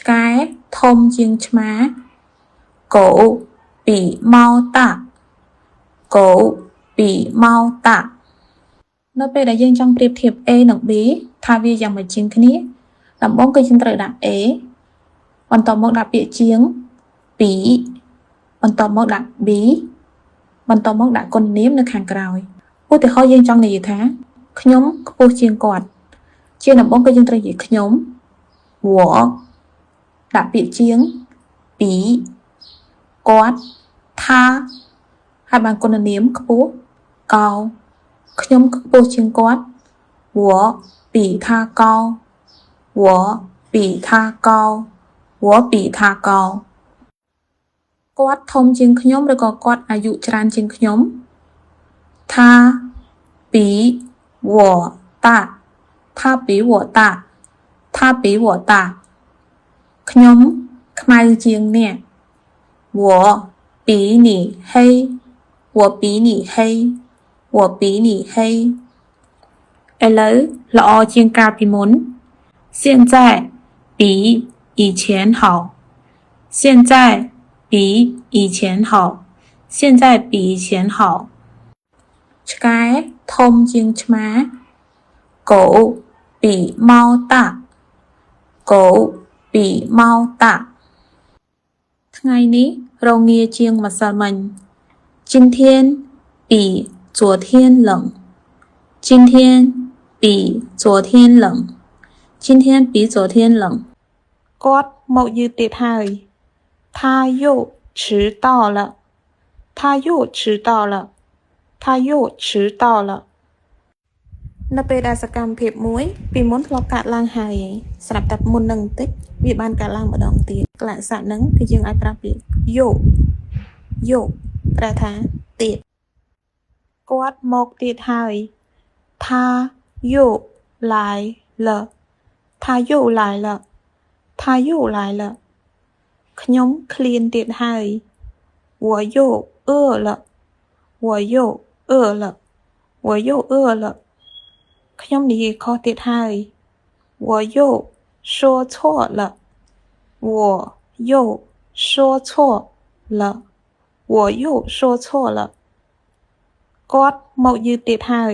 ឆ្កែធំជាងឆ្មា狗比猫大狗比猫大នៅពេលដែលយើងចង់ប្រៀបធៀប A និង B ថាវាយ៉ាងម៉េចជាងគ្នាដំបូងគឺយើងត្រូវដាក់ A បន្ទាប់មកដាក់ពាក្យជាង2បន្ទាប់មកដាក់ B បន្ទាប់មកដាក់គុណនាមនៅខាងក្រោយឧទាហរណ៍យើងចង់និយាយថាខ្ញុំខ្ពស់ជាងគាត់ជាដំបូងគឺយើងត្រូវនិយាយខ្ញុំ我ដាក់ពាក្យជាង2គាត់ថាហើយបានគុណនាមខ្ពស់កោខ្ញុំខ្ពស់ជាងគាត់我比他高我比他高我比他高គាត់ធំជាងខ្ញុំឬក៏គាត់អាយុច្រើនជាងខ្ញុំ他比我大他比我大他比我大ខ្ញុំខ្មៅជាងអ្នក我比你黑我比你黑我比你黑ឥឡូវល្អជាងកាលពីមុន现在比以前好现在比以前好现在比以前好ឆ្កែធំជាងឆ្មា狗比猫大狗比猫大ថ្ងៃនេះរងាជាងម្សិលមិញ今天比昨天冷今天比昨天冷今天比昨天冷គាត់មកយឺតទៀតហើយ他又迟到了他又迟到了他又迟到了នៅពេលដែលសកម្មភាពមួយពីមុនធ្លាប់កាត់ឡើងហើយស្រាប់តែមុននឹងបន្តិចវាបានកាត់ឡើងម្ដងទៀតកលៈស័ព្ទហ្នឹងគឺយើងអាចប្រើពាក្យយោប្រែថាទៀតគាត់មកទៀតហើយ他又来了他又来了他又来了ខ្ញុំឃ្លានទៀតហើយ我又饿了我又饿了我又饿了ខ្ញុំនិយាយខុសទៀតហើយ我又说错了我又说错了我又说错了គាត់មកយឺតទៀតហើយ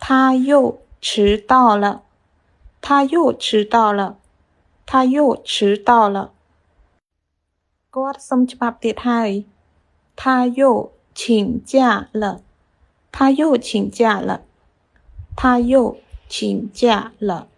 他又迟到了他又迟到了他又迟到了គាត់សុំច្បាប់ទៀតហើយ他又请假了他又请假了他又请假了